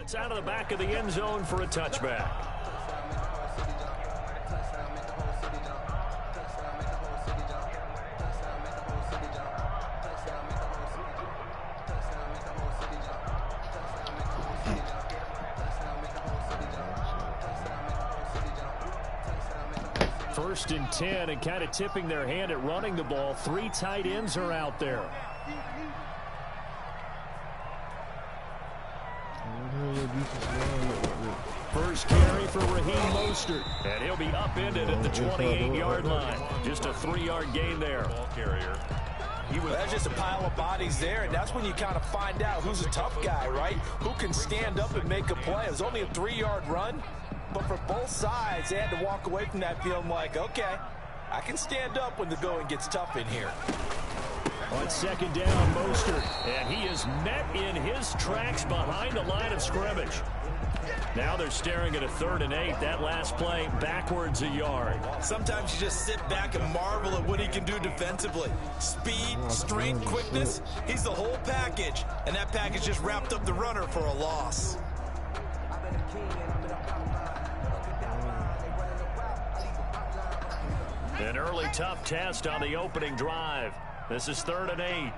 It's out of the back of the end zone for a touchback. First and 10, and kind of tipping their hand at running the ball. 3 tight ends are out there. First carry for Raheem Mostert, and he'll be upended at the 28-yard line. Just a 3-yard gain there. Ball carrier. That's just a pile of bodies there, and that's when you kind of find out who's a tough guy, right? Who can stand up and make a play. It was only a 3-yard run, but for both sides, they had to walk away from that feeling like, okay, I can stand up when the going gets tough in here. On second down, Mostert, and he is met in his tracks behind the line of scrimmage. Now they're staring at a 3rd and 8. That last play backwards a yard. Sometimes you just sit back and marvel at what he can do defensively. Speed, strength, quickness, he's the whole package. And that package just wrapped up the runner for a loss. An early tough test on the opening drive. This is 3rd and 8.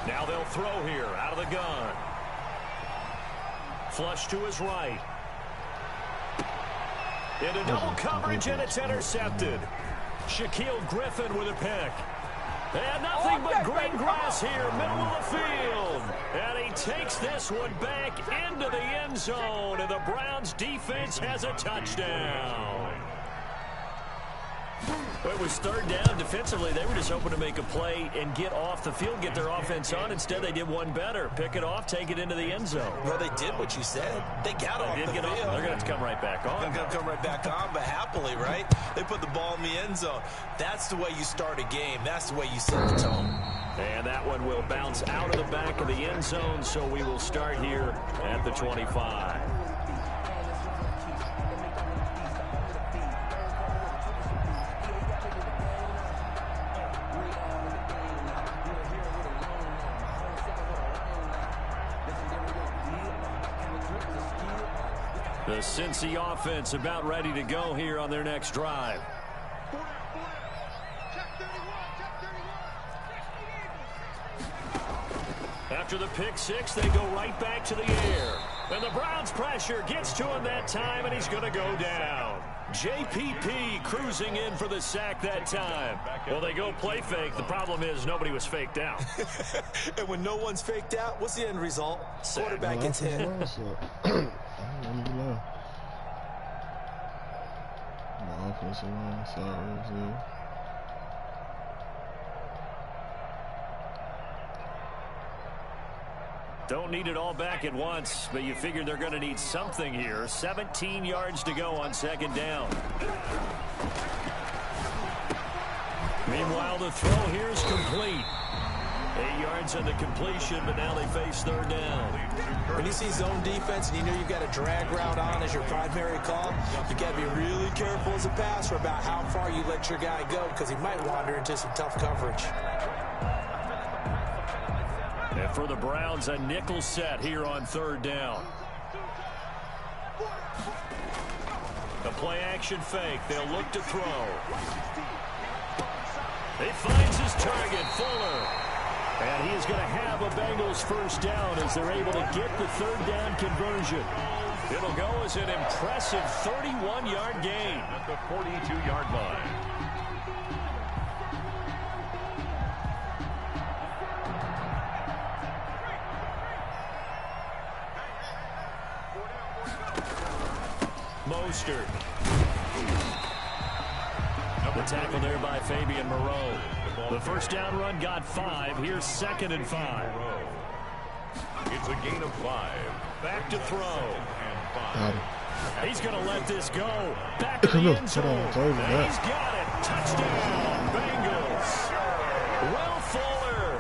Now they'll throw here out of the gun. Flush to his right. Into double coverage, and it's intercepted. Shaquille Griffin with a pick. And nothing but green grass here, middle of the field. And he takes this one back into the end zone, and the Browns defense has a touchdown. It was 3rd down. Defensively, they were just hoping to make a play and get off the field, get their offense on. Instead, they did one better. Pick it off, take it into the end zone. Well, they did what you said. They got off the field. They're going to have to come right back on. They're going to come right back on, but happily, right? They put the ball in the end zone. That's the way you start a game. That's the way you set the tone. And that one will bounce out of the back of the end zone, so we will start here at the 25. The Cincy offense about ready to go here on their next drive. After the pick six, they go right back to the air. And the Browns pressure gets to him that time, and he's going to go down. JPP cruising in for the sack that time. Well, they go play fake. The problem is nobody was faked out. And when no one's faked out, what's the end result? Quarterback gets hit. Don't need it all back at once, but you figure they're going to need something here. 17 yards to go on second down. Meanwhile, the throw here is complete. 8 yards on the completion, but now they face 3rd down. When you see zone defense and you know you've got a drag route on as your primary call, you got to be really careful as a passer about how far you let your guy go, because he might wander into some tough coverage. And for the Browns, a nickel set here on 3rd down. The play-action fake. They'll look to throw. He finds his target, Fuller. And he is going to have a Bengals first down as they're able to get the 3rd down conversion. It'll go as an impressive 31-yard gain at the 42-yard line. Mostert. The tackle there by Fabian Moreau. The first down run got 5. Here's 2nd and 5. It's a gain of 5. Back to throw. He's going to let this go. Back to the end zone. And he's got it. Touchdown, Bengals. Will Fuller.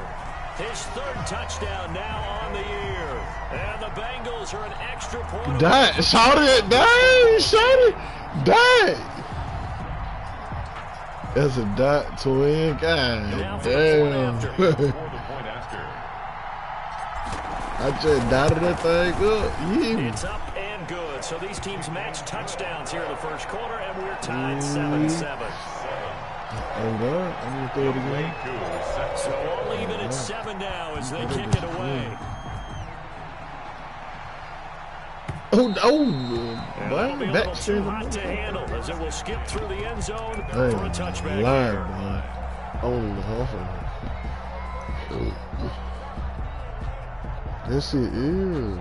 His 3rd touchdown now on the year. And the Bengals are an extra point. Dang, shot it. Dang, shot it. Dang. That's a dot to win. God damn. I just dotted that thing up. Yeah. It's up and good. So these teams match touchdowns here in the first quarter, and we're tied 7-7. Oh, God. I'm going to throw it again. So all even at 7 now as they kick it away. Oh, And that'll be a little too hot to handle as it will skip through the end zone for a touchback. Lying, boy. Only the half of it. Yes, it is.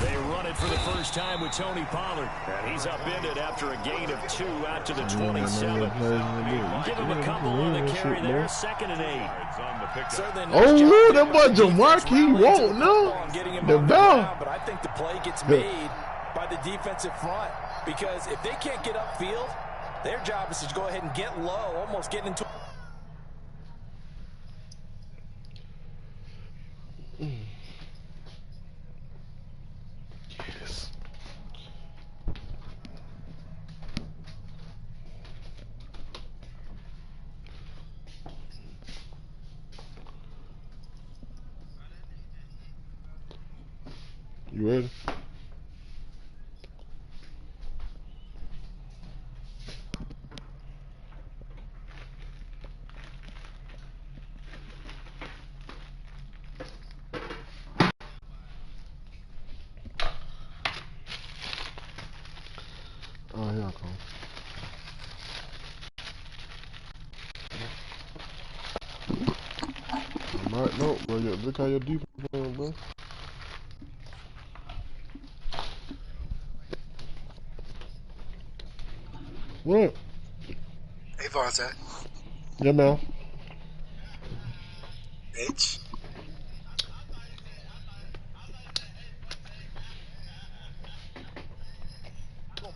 They run it for the first time with Tony Pollard. And he's upended after a gain of 2 out to the 27. Give him a couple on the carry there. 2nd and 8. Oh, that boy Jamark, he won't know. The ball. But I think the play gets made by the defensive front. Because if they can't get upfield, their job is to go ahead and get low, almost getting into... Yes. You ready? Oh, here I come. Alright, no, bro. Look how your defense playing, bro. What? Hey, Vontae. Yeah, man. Bitch.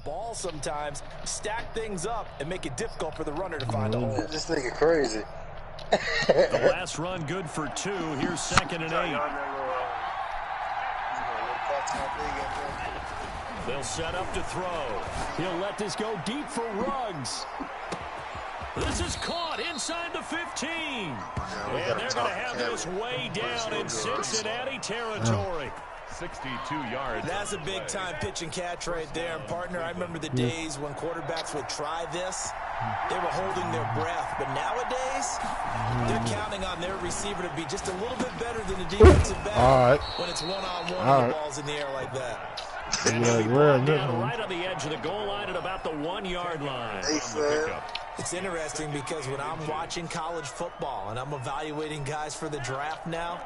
Ball sometimes, stack things up, and make it difficult for the runner to find a hole. This nigga crazy. The last run good for 2. Here's 2nd and 8. They'll set up to throw. He'll let this go deep for Ruggs. This is caught inside the 15. And they're going to have this way down in Cincinnati territory. 62 yards. That's a big-time pitch and catch right there. And, partner, I remember the days when quarterbacks would try this. They were holding their breath. But nowadays, they're counting on their receiver to be just a little bit better than the defensive back when it's one-on-one and the ball's in the air like that. Right on the edge of the goal line at about the 1-yard line. It's interesting because when I'm watching college football and I'm evaluating guys for the draft now,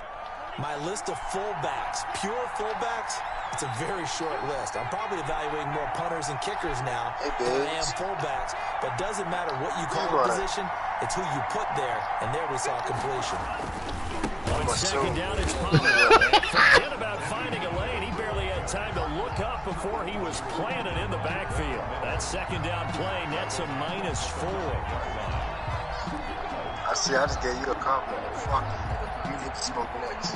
my list of fullbacks, pure fullbacks, it's a very short list. I'm probably evaluating more punters and kickers now than I am fullbacks. But it doesn't matter what you call a position, it's who you put there, and there we saw completion. On 2nd down, it's Pollard. Forget about finding a lane. He barely had time to look up before he was planted in the backfield. That 2nd down play nets a -4. I see, I just gave you a compliment. Fuck you. You get to smoke next.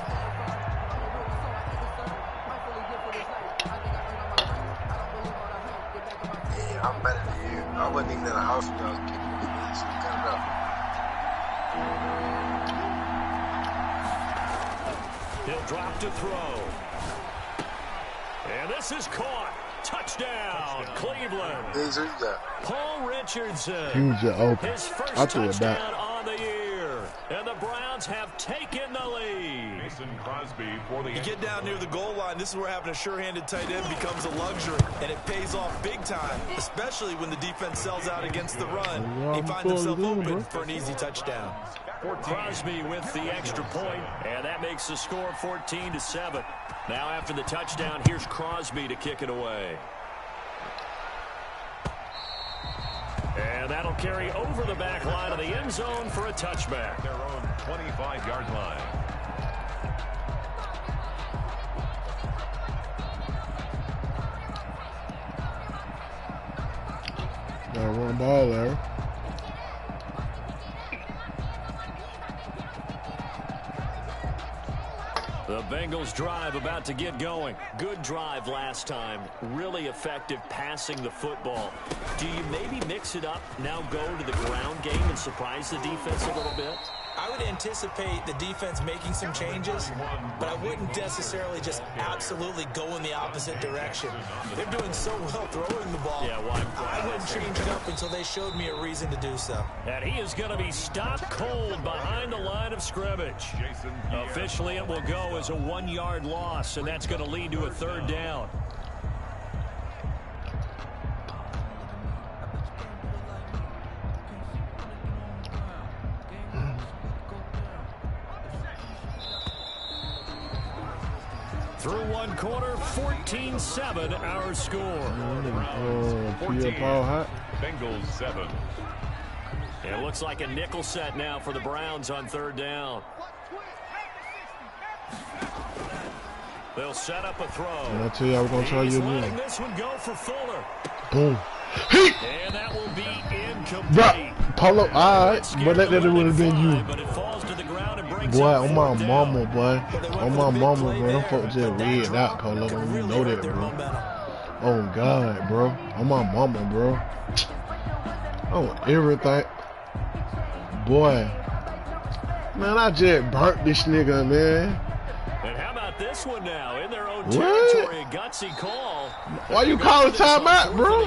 Yeah, I'm better than you. I wasn't even in the house when I was kicking with you, so cut it up. He'll drop to throw. And this is caught. Touchdown, Cleveland. Who you got? Paul Richardson. Huge open. His first I threw it back. touchdown on the year. And the Browns have taken the lead. Mason Crosby for the You get down near the goal line, this is where having a sure-handed tight end becomes a luxury, and it pays off big time, especially when the defense sells out against the run. He finds himself open for an easy touchdown. Crosby with the extra point, and that makes the score 14-7. Now after the touchdown, here's Crosby to kick it away. And that'll carry over the back line of the end zone for a touchback. their own 25-yard line. Gotta run the ball there. The Bengals drive about to get going. Good drive last time. Really effective passing the football. Do you maybe mix it up, now go to the ground game and surprise the defense a little bit? I would anticipate the defense making some changes, but I wouldn't necessarily just absolutely go in the opposite direction. They're doing so well throwing the ball. Yeah, why? I wouldn't change it up until they showed me a reason to do so. And he is going to be stopped cold behind the line of scrimmage. Officially, it will go as a 1-yard loss, and that's going to lead to a 3rd down. Through 1 quarter, 14-7 our score. Bengals 7. It looks like a nickel set now for the Browns on 3rd down. They'll set up a throw. And I tell you, I was going to try you again. This one go for Fuller. Boom. And that will be incomplete. Bruh, Polo, all right, but that would have been you. But it falls to the ground and brings Boy, up on 4th my down. mama, boy. On my mama, bro. Them folks just red out, Polo. Don't you know that, bro? Oh, God, bro. On my mama, bro. On everything. Boy. Man, I just burnt this nigga, man. And how about this one now? In their own What? territory, a gutsy call. Why you calling timeout, bro?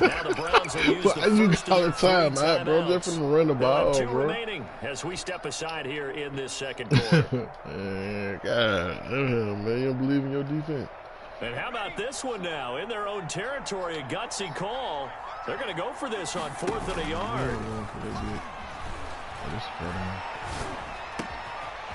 Now the Browns will use Why the you first calling of the 3 timeout, bro? Just timeouts. from the run the They'll have ball, 2 bro. remaining as we step aside here in this 2nd quarter. Man, God damn, man. You don't believe in your defense. And how about this one now? In their own territory, a gutsy call. They're going to go for this on 4th and a yard.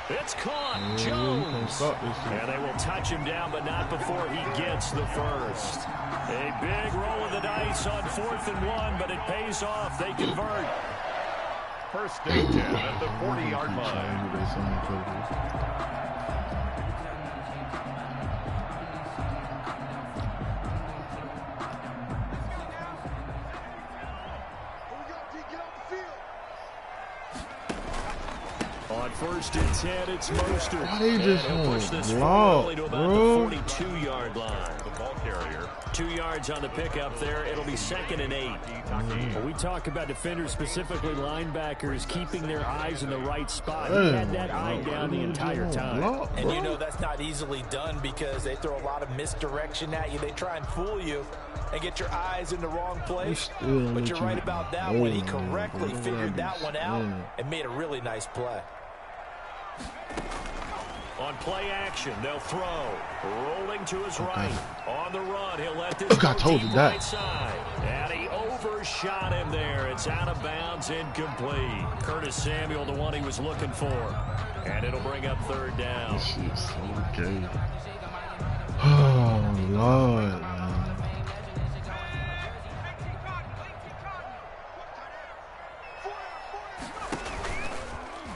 It's caught. Jones. And they will touch him down, but not before he gets the first. A big roll of the dice on 4th and 1, but it pays off. They convert. 1st and 10 at the 40-yard line. On 1st and 10, it's Mostert. Why they just And he'll push this block, forward to about bro? the 42-yard line. The ball carrier. 2 yards on the pickup there. It'll be 2nd and 8. When we talk about defenders, specifically linebackers, keeping their eyes in the right spot. He had that eye down the entire time. And you know that's not easily done because they throw a lot of misdirection at you. They try and fool you and get your eyes in the wrong place. But you're right about that one. He correctly figured that one out and made a really nice play. On play action, they'll throw. Rolling to his right. On the run, he'll let this Look, I go told deep you that. right side. And he overshot him there. It's out of bounds, incomplete. Curtis Samuel, the one he was looking for. And it'll bring up 3rd down. This shit's so gay. Oh, Lord, man.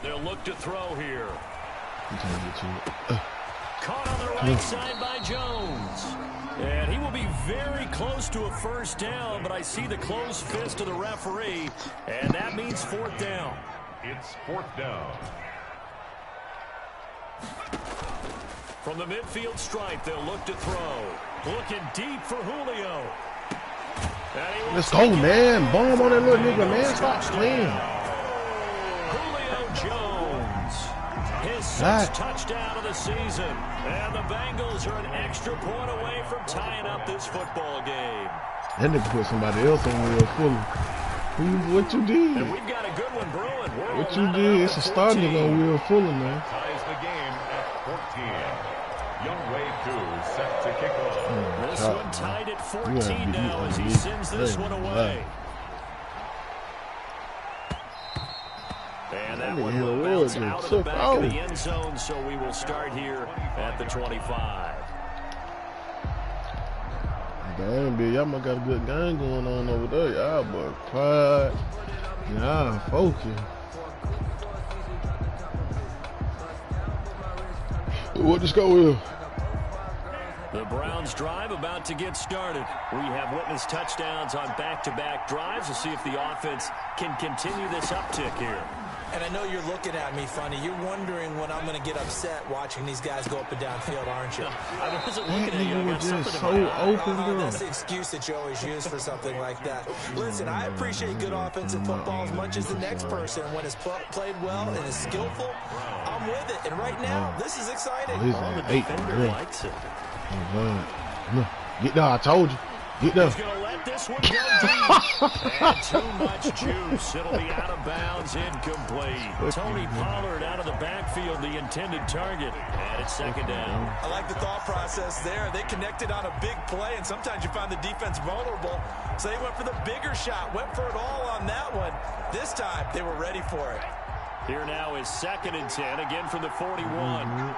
They'll look to throw here. I'm trying to get you. Caught on the right side by Jones. And he will be very close to a 1st down, but I see the closed fist of the referee, and that means 4th down. It's 4th down. From the midfield stripe, they'll look to throw. Looking deep for Julio. Let's go, man. Bomb on that little nigga, man. Stop playing. Julio Jones. His 6th touchdown of the season. And the Bengals are an extra point away from tying up this football game. That nigga put somebody else on Will Fuller. What you did? And we've got a good one brewing. What you did? It's a starting on Will Fuller, man. Ties the game at 14. Youngway 2 set to kick off. This one tied at 14 now as he sends this one away. And that one will bounce out of the back of the end zone, so we will start here at the 25. Damn, bitch, y'all must got a good game going on over there. Y'all boy quiet. Y'all focus. What the score is? The Browns drive about to get started. We have witnessed touchdowns on back-to-back drives. We'll see if the offense can continue this uptick here. And I know you're looking at me funny. You're wondering when I'm going to get upset watching these guys go up and down field, aren't you? I wasn't looking at you. I got something so in my eye. open, That's the excuse that you always use for something like that. Listen, I appreciate good offensive football as much as the next person. When it's played well and is skillful, I'm with it. And right now, this is exciting. All the defender likes it. Get there, I told you. Get there. He's going to let this one go deep. And too much juice. It'll be out of bounds, incomplete. Tony Pollard out of the backfield, the intended target. And it's second down. I like the thought process there. They connected on a big play, and sometimes you find the defense vulnerable. So they went for the bigger shot, went for it all on that one. This time, they were ready for it. Here now is 2nd and 10, again from the 41.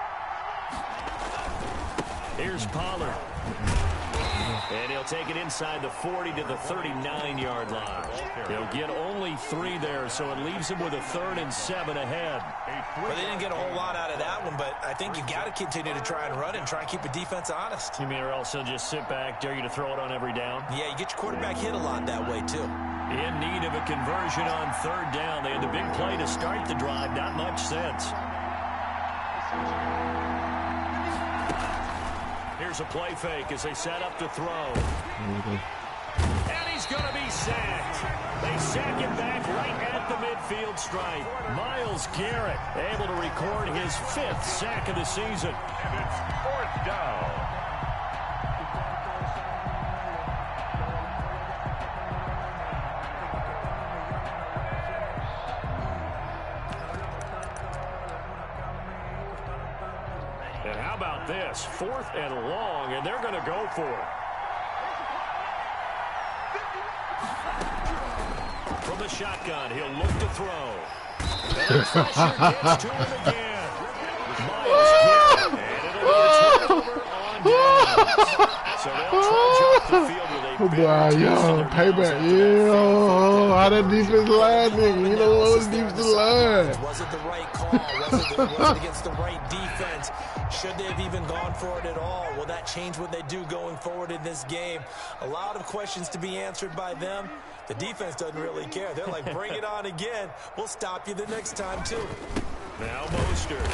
Here's Pollard. And he'll take it inside the 40 to the 39-yard line. He'll get only 3 there, so it leaves him with a 3rd and 7 ahead. Well, they didn't get a whole lot out of that one, but I think you got to continue to try and run and try and keep the defense honest. You mean or also just sit back, dare you to throw it on every down? Yeah, you get your quarterback hit a lot that way, too. In need of a conversion on 3rd down. They had the big play to start the drive, not much sense. Here's a play fake as they set up to throw. And he's going to be sacked. They sack him back right at the midfield stripe. Myles Garrett able to record his 5th sack of the season. And it's 4th down. And how about this? 4th and long, and they're going to go for it. From the shotgun, he'll look to throw. And pressure gets to him again. Myles Garrett, and it'll be a turnover on downs. So they'll trudge off the field with a big Payback, yeah. How that defense line, nigga. You know what was defense line? Was it the right call? Was it against the right defense? Should they have even gone for it at all? Will that change what they do going forward in this game? A lot of questions to be answered by them. The defense doesn't really care. They're like, bring it on again. We'll stop you the next time, too. Now Mostert.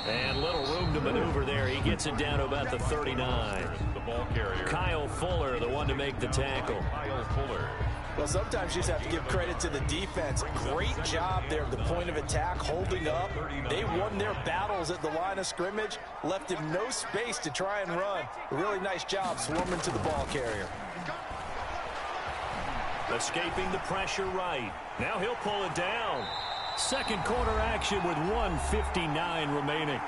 And little room to maneuver there. He gets it down to about the 39. The ball carrier. Kyle Fuller, the one to make the tackle. Kyle Fuller. Well, sometimes you just have to give credit to the defense. Great job there at the point of attack, holding up. They won their battles at the line of scrimmage, left him no space to try and run. A really nice job swarming to the ball carrier. Escaping the pressure right. Now he'll pull it down. Second quarter action with 1:59 remaining.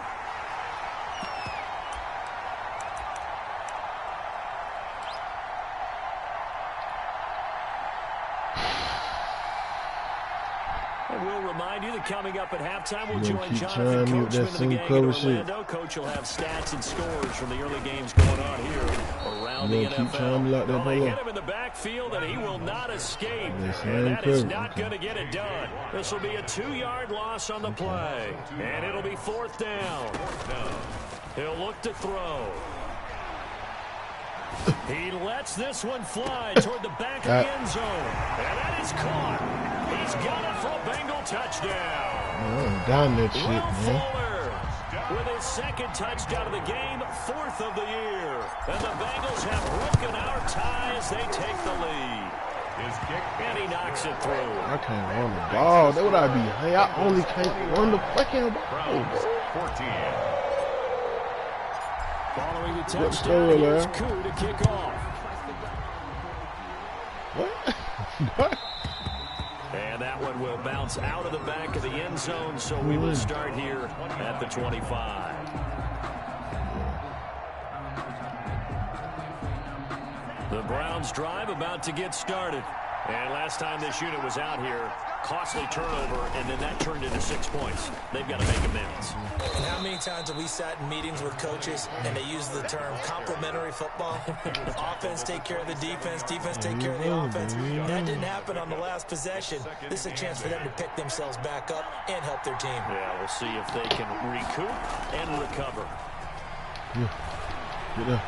And we'll remind you that coming up at halftime, we'll join Jonathan Coachman of the gang in Orlando. Coach will have stats and scores from the early games going on here around the NFL. Well, they hit him in the backfield, and he will not escape. And that is not going to get it done. This will be a 2-yard loss on the play. And it'll be 4th down. He'll look to throw. He lets this one fly toward the back of the end zone. And that is caught. He's got it for a Bengal touchdown. Down that shit, Will man. Fuller with his 2nd touchdown of the game, 4th of the year. And the Bengals have broken our tie as they take the lead. His kick. And he knocks it through. I can't run the ball. That would I be. Hey, I only can't run the fucking ball. 14. Following the touchdown, here's Koo to kick off. What? What? And that one will bounce out of the back of the end zone, so we will start here at the 25. The Browns drive about to get started. And last time this unit was out here, costly turnover, and then that turned into 6 points. They've got to make amends. And how many times have we sat in meetings with coaches and they use the term complementary football? Offense take care of the defense, defense take care of the offense. That didn't happen on the last possession. This is a chance for them to pick themselves back up and help their team. Yeah, we'll see if they can recoup and recover. Get up.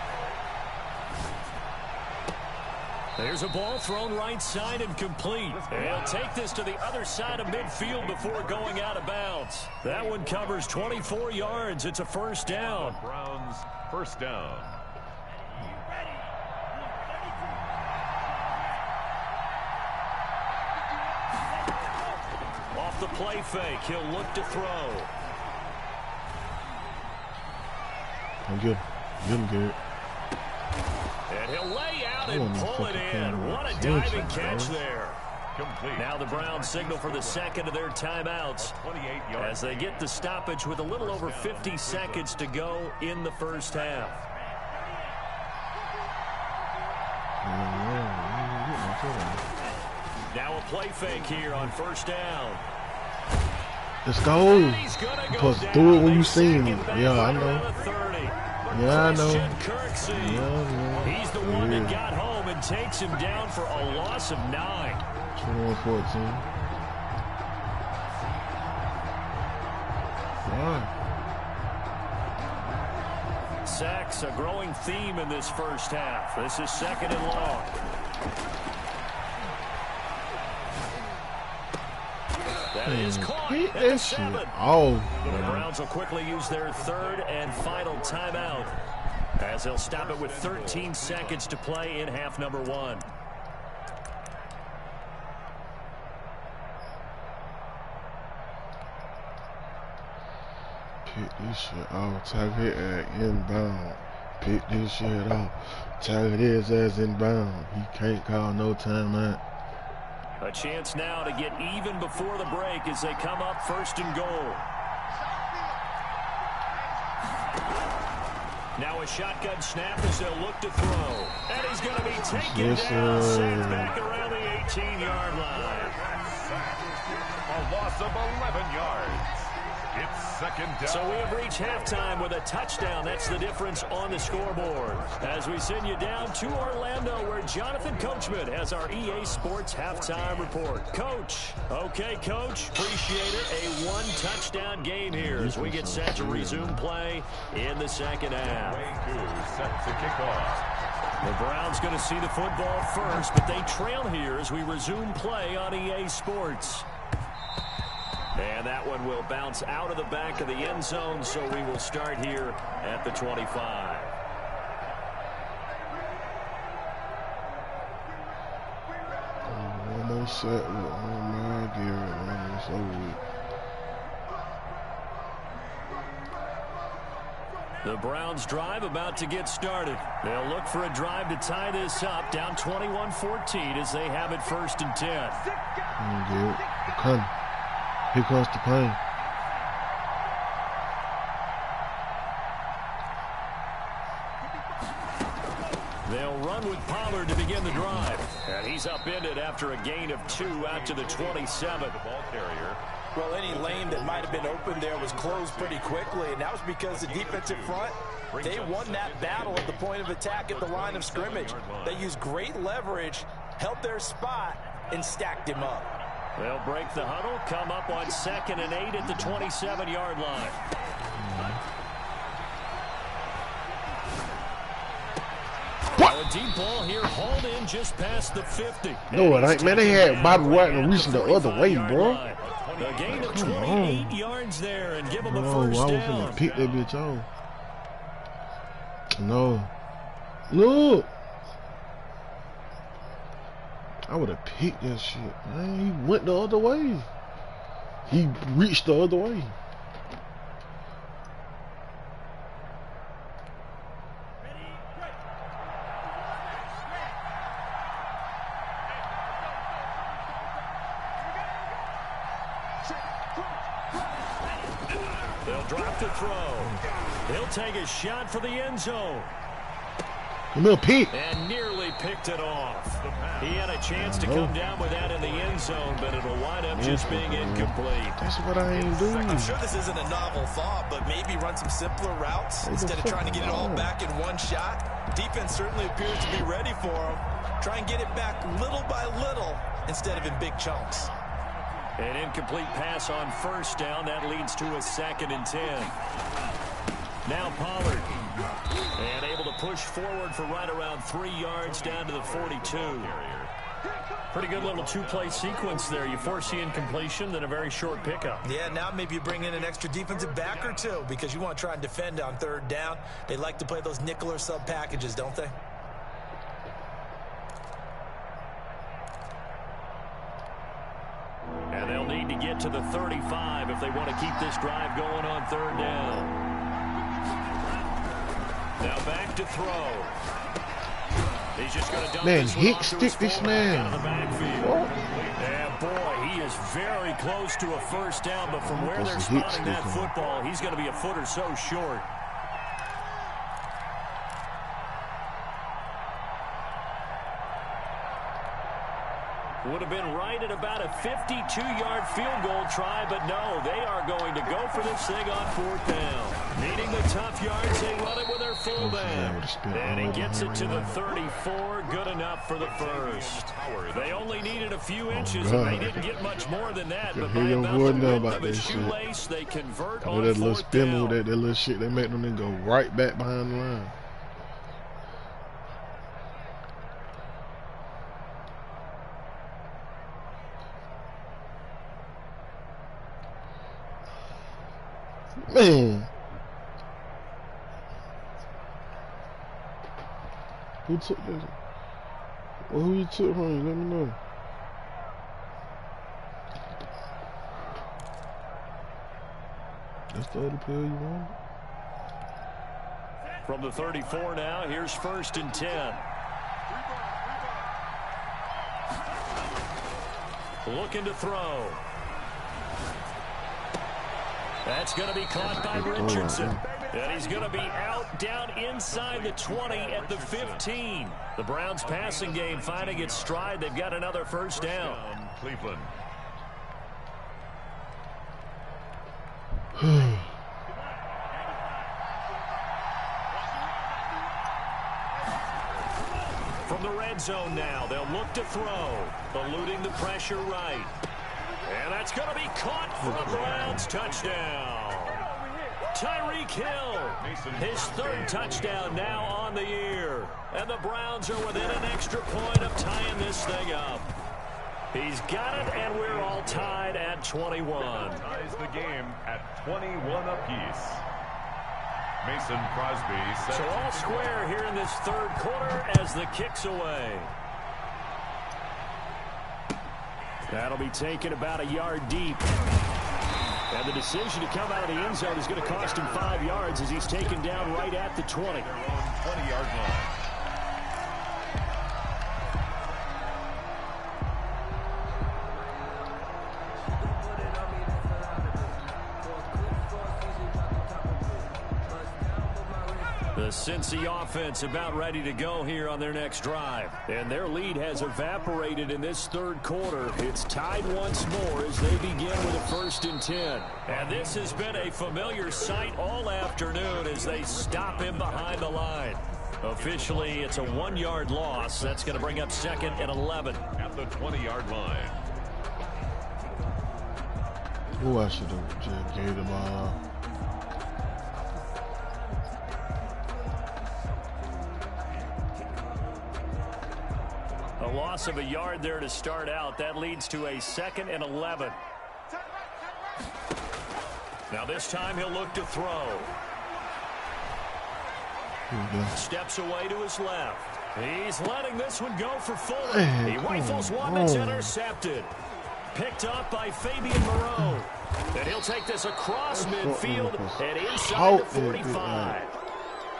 There's a ball thrown right side and complete. He'll take this to the other side of midfield before going out of bounds. That one covers 24 yards. It's a first down. Browns first down. Off the play fake, he'll look to throw. I'm good. Good. And he'll lay out and pull it in. What a diving catch there. Complete. Now the Browns signal for the second of their timeouts as they get the stoppage with a little over 50 seconds to go in the first half. Now a play fake here on first down. Let's go. Because do it when you see me. Yeah, I know. Yeah, I know. Yeah, he's the one that got home and takes him down for a loss of 9. 21-14. Wow. Sacks a growing theme in this first half. This is second and long. That is caught at the 7. Oh, the Browns will quickly use their third and final timeout as they'll stop it with 13 seconds to play in half number 1. Pick this shit off. Tag it at inbound. Pick this shit off. Tag his ass inbound. He can't call no timeout. A chance now to get even before the break as they come up first and goal. Now a shotgun snap as they'll look to throw. And he's going to be taken down, sacked back around the 18-yard line. A loss of 11 yards. It's second down. So we have reached halftime with a touchdown. That's the difference on the scoreboard. As we send you down to Orlando, where Jonathan Coachman has our EA Sports halftime report. Coach. Okay, Coach. Appreciate it. A one-touchdown game here as we get set to resume play in the second half. Set to kick off. The Browns going to see the football first, but they trail here as we resume play on EA Sports. And that one will bounce out of the back of the end zone, so we will start here at the 25. Almost set with all my gear and almost over. The Browns drive about to get started. They'll look for a drive to tie this up, down 21-14 as they have it first and 10. Come. Here comes the plane. They'll run with Pollard to begin the drive. And he's upended after a gain of 2 out to the 27. The ball carrier. Well, any lane that might have been open there was closed pretty quickly, and that was because the defensive front, they won that battle at the point of attack at the line of scrimmage. They used great leverage, held their spot, and stacked him up. They'll break the huddle, come up on 2nd and 8 at the 27-yard line. What? A deep ball here hauled in just past the 50. No, it ain't, man. They had Bobby Wagner reaching the other way, bro. A gain of 28 yards there and give them a first down. I was gonna pick that bitch off. No. Look. I would have picked that shit, man. He went the other way. He reached the other way. They'll drop to throw. He'll take a shot for the end zone. A little pick. And nearly picked it off. He had a chance to come down with that in the end zone, but it'll wind up just being incomplete. That's what I ain't doing. I'm sure this isn't a novel thought, but maybe run some simpler routes instead of trying to get it all back in one shot. Defense certainly appears to be ready for him. Try and get it back little by little instead of in big chunks. An incomplete pass on first down. That leads to a 2nd and 10. Now Pollard. And able to push forward for right around 3 yards down to the 42. Pretty good little two-play sequence there. You force the incompletion, then a very short pickup. Yeah, now maybe you bring in an extra defensive back or two because you want to try and defend on 3rd down. They like to play those nickel or sub packages, don't they? And they'll need to get to the 35 if they want to keep this drive going on 3rd down. Now back to throw. He's just going to dump man, this one Hicks off to stick his this fullback man. out of the backfield. And boy, he is very close to a first down, but from where they're spotting that football, he's going to be a foot or so short. Would have been right at about a 52-yard field goal try, but no, they are going to go for this thing on 4th down. Needing the tough yards, they run it with their fullback. And he gets it to the 34, good enough for the first. They only needed a few inches, and they didn't get much more than that, but by about the width of a shoelace, they convert on 4th down. That little shit they make them then go right back behind the line. Man, who took this? Well, who you took from you? Let me know. That's the other player you want. From the 34 now, here's 1st and 10. Looking to throw. That's going to be caught by Richardson. And he's going to be out down inside the 20 at the 15. The Browns passing game finding its stride. They've got another first down. Cleveland. From the red zone now, they'll look to throw. Eluding the pressure right. And that's going to be caught for a Browns touchdown. Tyreek Hill, his 3rd touchdown now on the year. And the Browns are within an extra point of tying this thing up. He's got it, and we're all tied at 21. Ties the game at 21 apiece. Mason Crosby set So all square here in this 3rd quarter as the kick's away. That'll be taken about a yard deep. And the decision to come out of the end zone is going to cost him 5 yards as he's taken down right at the 20. 20-yard line. The Cincy offense about ready to go here on their next drive. And their lead has evaporated in this 3rd quarter. It's tied once more as they begin with a 1st and 10. And this has been a familiar sight all afternoon as they stop him behind the line. Officially, it's a 1-yard loss. That's going to bring up 2nd and 11. At the 20-yard line. Who I should have just gave them A loss of a yard there to start out. That leads to a 2nd and 11. Now this time he'll look to throw. Steps away to his left. He's letting this one go for Fuller. He rifles one that's intercepted. Picked up by Fabian Moreau. And he'll take this across midfield and inside the 45.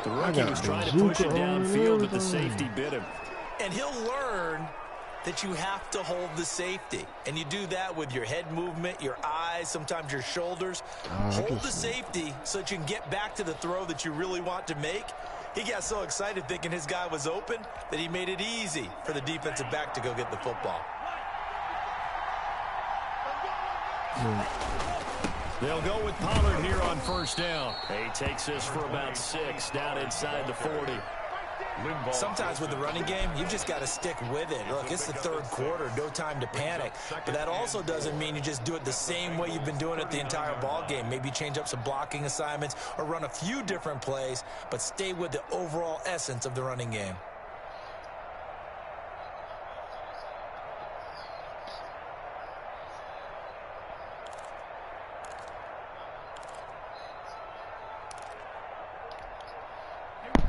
The rookie was trying to push it downfield, but the safety bit him. And he'll learn that you have to hold the safety. And you do that with your head movement, your eyes, sometimes your shoulders. Hold the safety so that you can get back to the throw that you really want to make. He got so excited thinking his guy was open that he made it easy for the defensive back to go get the football. They'll go with Pollard here on 1st down. He takes this for about 6 down inside the 40. Sometimes with the running game, you've just got to stick with it. Look, it's the third quarter, no time to panic. But that also doesn't mean you just do it the same way you've been doing it the entire ball game. Maybe change up some blocking assignments or run a few different plays, but stay with the overall essence of the running game.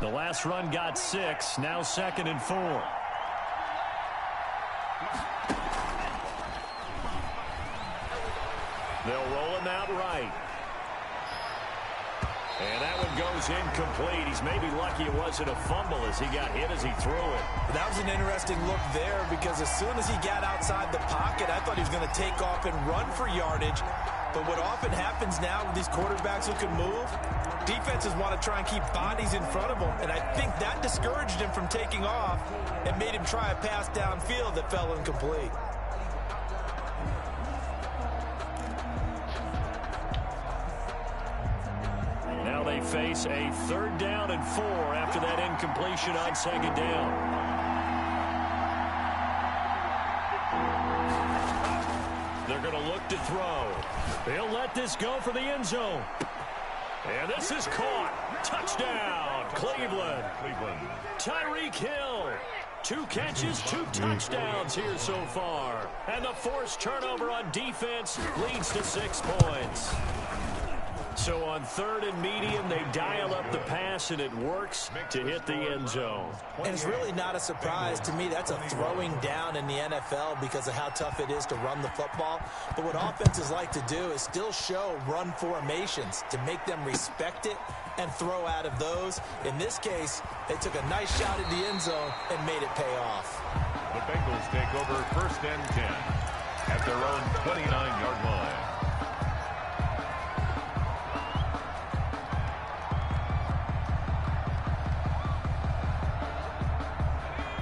The last run got 6, now 2nd and 4. They'll roll him out right. And that one goes incomplete. He's maybe lucky it wasn't a fumble as he got hit as he threw it. That was an interesting look there because as soon as he got outside the pocket, I thought he was going to take off and run for yardage. But what often happens now with these quarterbacks who can move, defenses want to try and keep bodies in front of them, and I think that discouraged him from taking off and made him try a pass downfield that fell incomplete. Now they face a 3rd down and 4 after that incompletion on 2nd down. They're going to look to throw. He'll let this go for the end zone. And this is caught. Touchdown, Cleveland. Tyreek Hill. 2 catches, 2 touchdowns here so far. And the forced turnover on defense leads to 6 points. So on 3rd and medium, they dial up the pass, and it works to hit the end zone. And it's really not a surprise to me. That's a throwing down in the NFL because of how tough it is to run the football. But what offenses like to do is still show run formations to make them respect it and throw out of those. In this case, they took a nice shot at the end zone and made it pay off. The Bengals take over 1st and 10 at their own 29-yard line.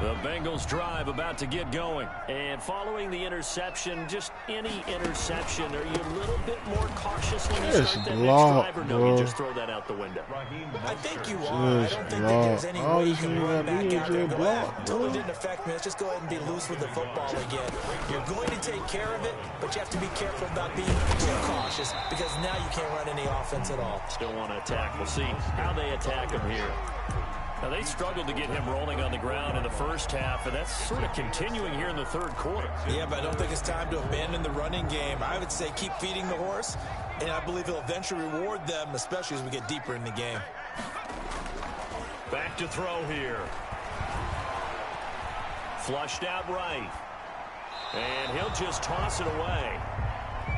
The Bengals drive about to get going. And following the interception, just any interception, are you a little bit more cautious when you start that next drive, or no, you just throw that out the window? I think you are. I don't think that there's any way you can run back out there and go, totally didn't affect me. Let's just go ahead and be loose with the football again. You're going to take care of it, but you have to be careful about being too cautious because now you can't run any offense at all. Still want to attack. We'll see how they attack him here. Now, they struggled to get him rolling on the ground in the first half, and that's sort of continuing here in the 3rd quarter. Yeah, but I don't think it's time to abandon the running game. I would say keep feeding the horse, and I believe he'll eventually reward them, especially as we get deeper in the game. Back to throw here. Flushed out right. And he'll just toss it away.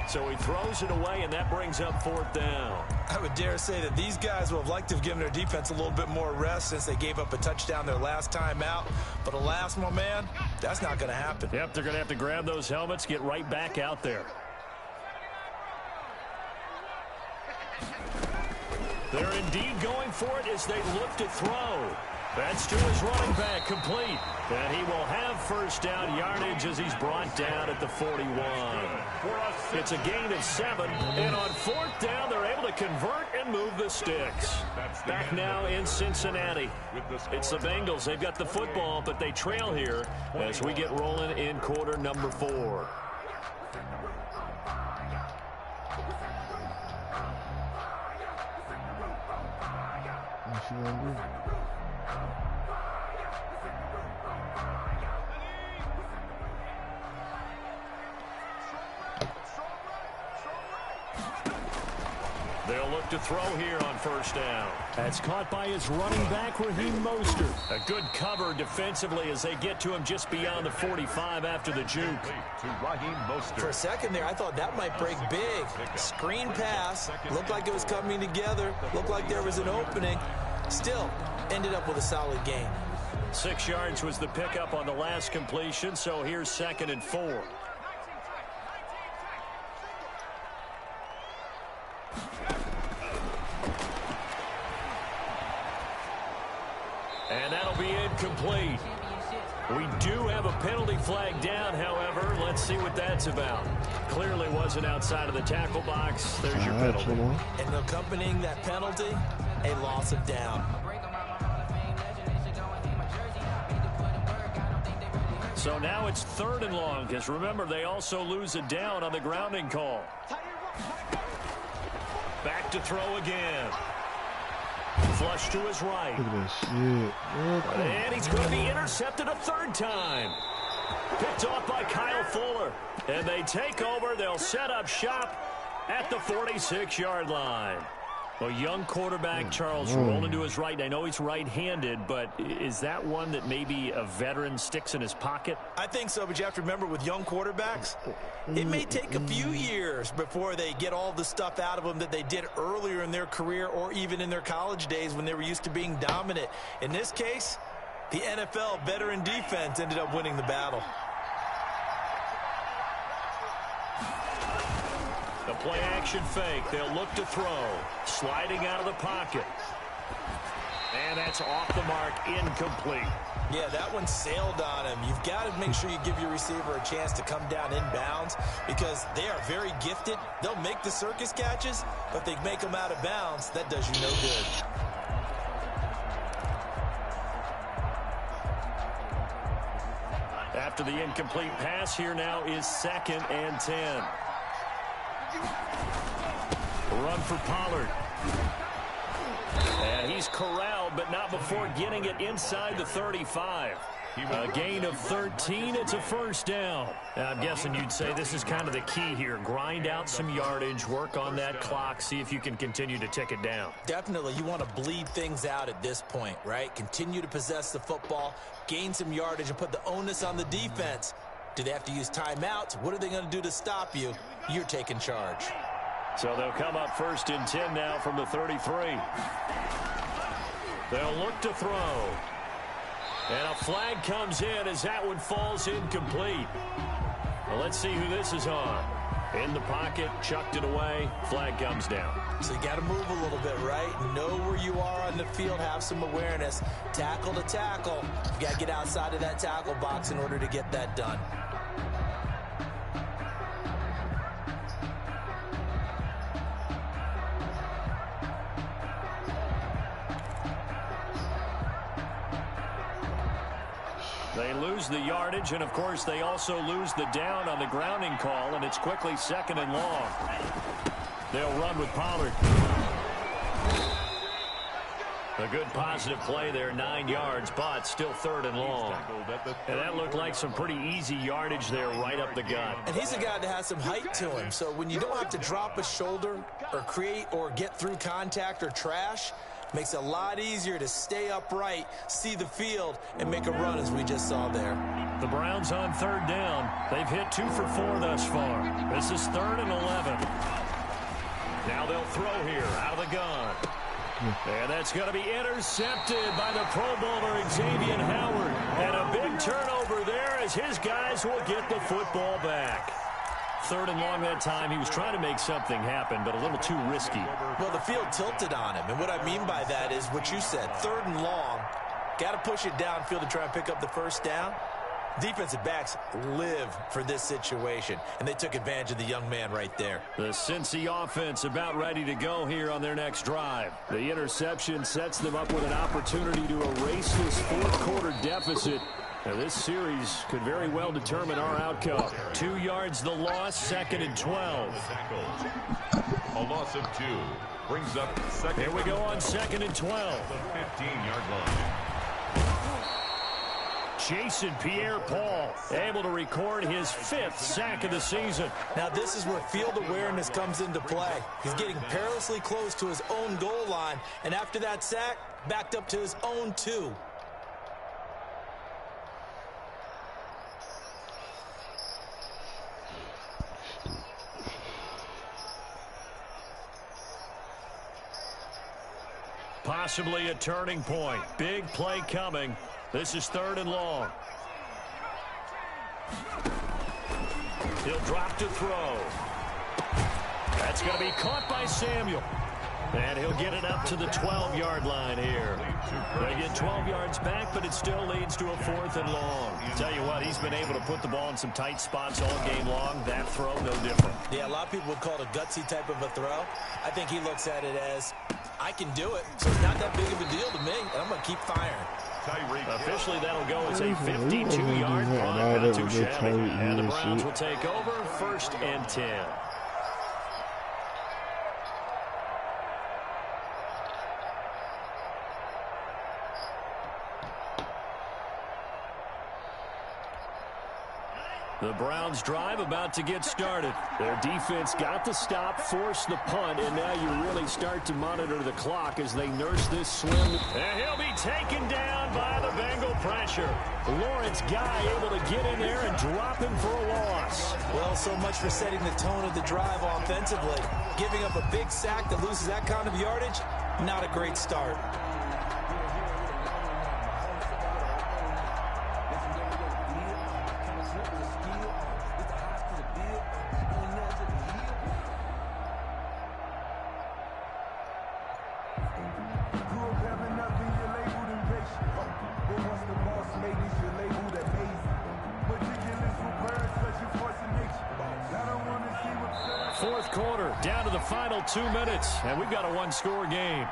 So he throws it away, and that brings up 4th down. I would dare say that these guys would have liked to have given their defense a little bit more rest since they gave up a touchdown their last time out. But alas, my man, that's not going to happen. Yep, they're going to have to grab those helmets, get right back out there. They're indeed going for it as they look to throw. That's to his running back, complete. And he will have 1st down yardage as he's brought down at the 41. It's a gain of 7, and on 4th down, they're able to convert and move the sticks. Back now in Cincinnati. It's the Bengals. They've got the football, but they trail here as we get rolling in quarter number 4. They'll look to throw here on 1st down. That's caught by his running back, Raheem Mostert. A good cover defensively as they get to him just beyond the 45 after the juke. To Raheem Mostert. For a second there, I thought that might break big. Screen pass. Looked like it was coming together. Looked like there was an opening. Still, ended up with a solid gain. 6 yards was the pickup on the last completion, so here's 2nd and 4. And that'll be incomplete. We do have a penalty flag down, however. Let's see what that's about. Clearly wasn't outside of the tackle box. There's your penalty. And accompanying that penalty, a loss of down. So now it's 3rd and long, because remember, they also lose a down on the grounding call. Back to throw again. Flush to his right. Look at this shit. And he's going to be intercepted a 3rd time. Picked off by Kyle Fuller. And they take over. They'll set up shop at the 46-yard line. A young quarterback, Charles, rolling to his right. I know he's right-handed, but is that one that maybe a veteran sticks in his pocket? I think so, but you have to remember with young quarterbacks, it may take a few years before they get all the stuff out of them that they did earlier in their career or even in their college days when they were used to being dominant. In this case, the NFL veteran defense ended up winning the battle. The play-action fake. They'll look to throw. Sliding out of the pocket. And that's off the mark, incomplete. Yeah, that one sailed on him. You've got to make sure you give your receiver a chance to come down inbounds because they are very gifted. They'll make the circus catches, but if they make them out of bounds, that does you no good. After the incomplete pass, here now is 2nd and 10. Run for Pollard. And he's corralled, but not before getting it inside the 35. A gain of 13. It's a 1st down. Now, I'm guessing you'd say this is kind of the key here. Grind out some yardage, work on that clock, see if you can continue to tick it down. Definitely. You want to bleed things out at this point, right? Continue to possess the football, gain some yardage, and put the onus on the defense. Do they have to use timeouts? What are they going to do to stop you? You're taking charge. So they'll come up 1st and 10 now from the 33. They'll look to throw. And a flag comes in as that one falls incomplete. Well, let's see who this is on. In the pocket, chucked it away, flag comes down. So you got to move a little bit, right? Know where you are on the field, have some awareness. Tackle to tackle. You got to get outside of that tackle box in order to get that done. They lose the yardage, and of course they also lose the down on the grounding call, and it's quickly 2nd and long. They'll run with Pollard. A good positive play there, 9 yards, but still 3rd and long. And that looked like some pretty easy yardage there right up the gut. And he's a guy that has some height to him, so when you don't have to drop a shoulder or create or get through contact or trash, makes it a lot easier to stay upright, see the field, and make a run as we just saw there. The Browns on 3rd down. They've hit 2 for 4 thus far. This is 3rd and 11. Now they'll throw here out of the gun. And that's going to be intercepted by the Pro Bowler Xavier Howard. And a big turnover there as his guys will get the football back. 3rd and long that time. He was trying to make something happen, but a little too risky. Well, the field tilted on him, and what I mean by that is what you said, 3rd and long. Got to push it downfield to try and pick up the 1st down. Defensive backs live for this situation, and they took advantage of the young man right there. The Cincy offense about ready to go here on their next drive. The interception sets them up with an opportunity to erase this 4th-quarter deficit. Now, this series could very well determine our outcome. 2 yards the loss, 2nd and 12. A loss of 2 brings up 2nd. Here we go on 2nd and 12. The 15-yard line. Jason Pierre-Paul able to record his 5th sack of the season. Now this is where field awareness comes into play. He's getting perilously close to his own goal line, and after that sack, backed up to his own 2. Possibly a turning point. Big play coming. This is 3rd and long. He'll drop to throw. That's going to be caught by Samuel. And he'll get it up to the 12-yard line here. They get 12 yards back, but it still leads to a 4th and long. Tell you what, he's been able to put the ball in some tight spots all game long. That throw, no different. Yeah, a lot of people would call it a gutsy type of a throw. I think he looks at it as, I can do it, so it's not that big of a deal to me, and I'm going to keep firing. Officially, that'll go as a 52-yard punt. Not too shabby. And the Browns will take over 1st and 10. The Browns drive about to get started. Their defense got the stop, forced the punt, and now you really start to monitor the clock as they nurse this swim. And he'll be taken down by the Bengal pressure. Lawrence Guy able to get in there and drop him for a loss. Well, so much for setting the tone of the drive offensively. Giving up a big sack that loses that kind of yardage, not a great start. Fourth quarter, down to the final 2 minutes, and we've got a one-score game.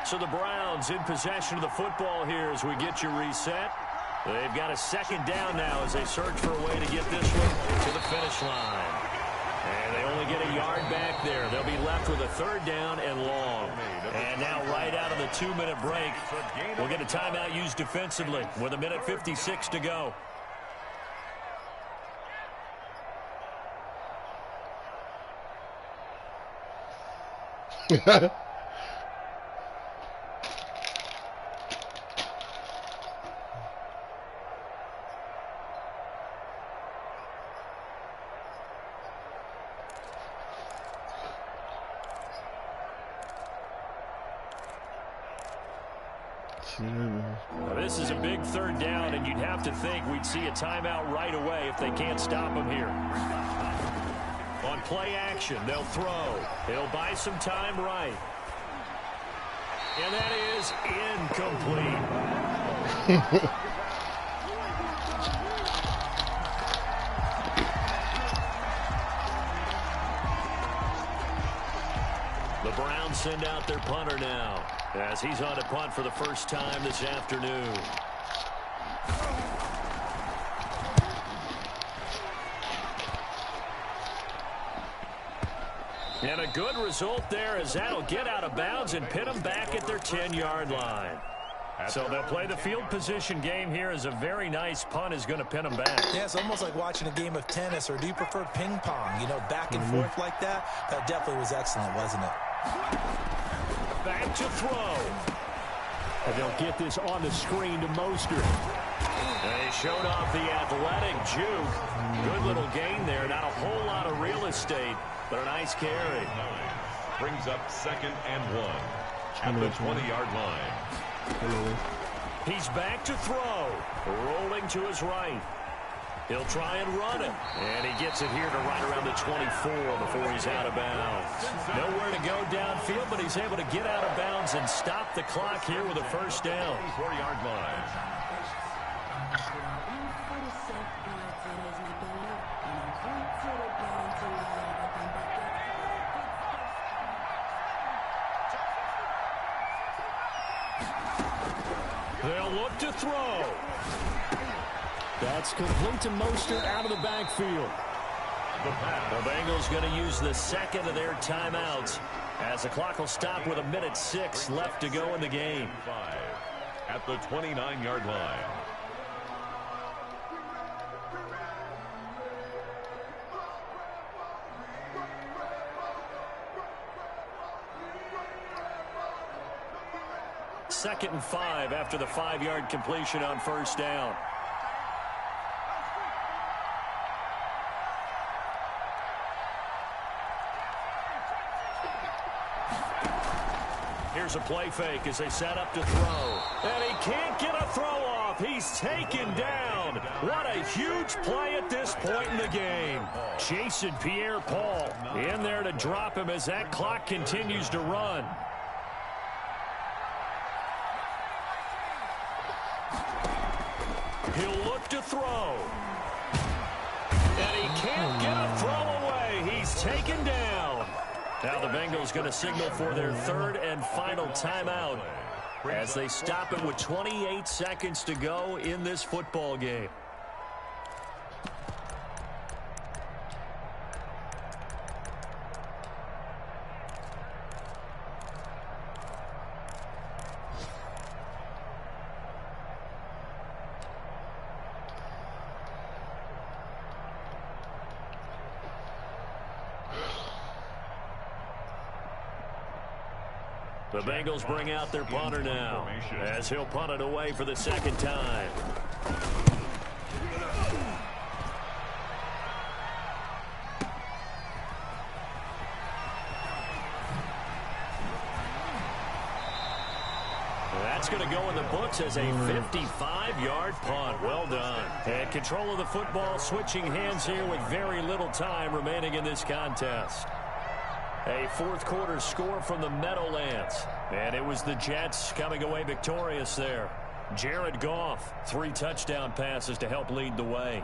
So the Browns in possession of the football here as we get you reset. They've got a second down now as they search for a way to get this one to the finish line. And they only get a yard back there. They'll be left with a 3rd down and long. And now right out of the 2-minute break, we'll get a timeout used defensively with 1:56 to go. Well, this is a big 3rd down, and you'd have to think we'd see a timeout right away if they can't stop him here. On play action, they'll throw. He'll buy some time right. And that is incomplete. The Browns send out their punter now as he's on to punt for the first time this afternoon. And a good result there as that'll get out of bounds and pin them back at their 10-yard line. So they'll play the field position game here as a very nice punt is going to pin them back. Yeah, it's almost like watching a game of tennis, or do you prefer ping pong? You know, back and forth like that? That definitely was excellent, wasn't it? Back to throw. And they'll get this on the screen to Mostert. And he showed off the athletic juke. Good little gain there. Not a whole lot of real estate, but a nice carry. Brings up 2nd and 1 at the 20-yard line. He's back to throw. Rolling to his right. He'll try and run it. And he gets it here to right around the 24 before he's out of bounds. Nowhere to go downfield, but he's able to get out of bounds and stop the clock here with a 1st down. 4-yard line. They'll look to throw. That's complete to Mostert out of the backfield. The Bengals going to use the 2nd of their timeouts as the clock will stop with 1:06 left to go in the game. 5 at the 29-yard line. Second and 5 after the 5-yard completion on 1st down. Here's a play fake as they set up to throw. And he can't get a throw off. He's taken down. What a huge play at this point in the game. Jason Pierre-Paul in there to drop him as that clock continues to run. He'll look to throw. And he can't get a taken down. Now the Bengals going to signal for their third and final timeout as they stop it with 28 seconds to go in this football game. The Bengals bring out their punter now as he'll punt it away for the second time. That's going to go in the books as a 55-yard punt. Well done. And control of the football, switching hands here with very little time remaining in this contest. A fourth quarter score from the Meadowlands. And it was the Jets coming away victorious there. Jared Goff, 3 touchdown passes to help lead the way.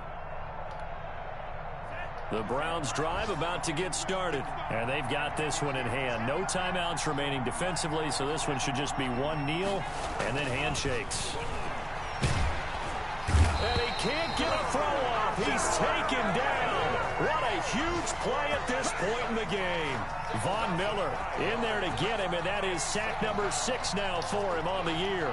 The Browns drive about to get started. And they've got this one in hand. No timeouts remaining defensively, so this one should just be one kneel and then handshakes. And he can't get a throw off. He's taken down. What a huge play at this point in the game. Von Miller in there to get him, and that is sack number 6 now for him on the year.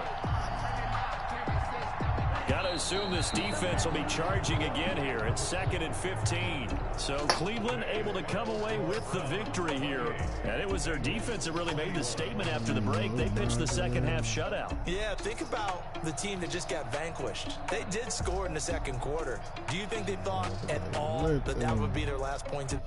Got to assume this defense will be charging again here. It's 2nd and 15. So Cleveland able to come away with the victory here. And it was their defense that really made the statement after the break. They pitched the second half shutout. Yeah, think about the team that just got vanquished. They did score in the second quarter. Do you think they thought at all that that would be their last point?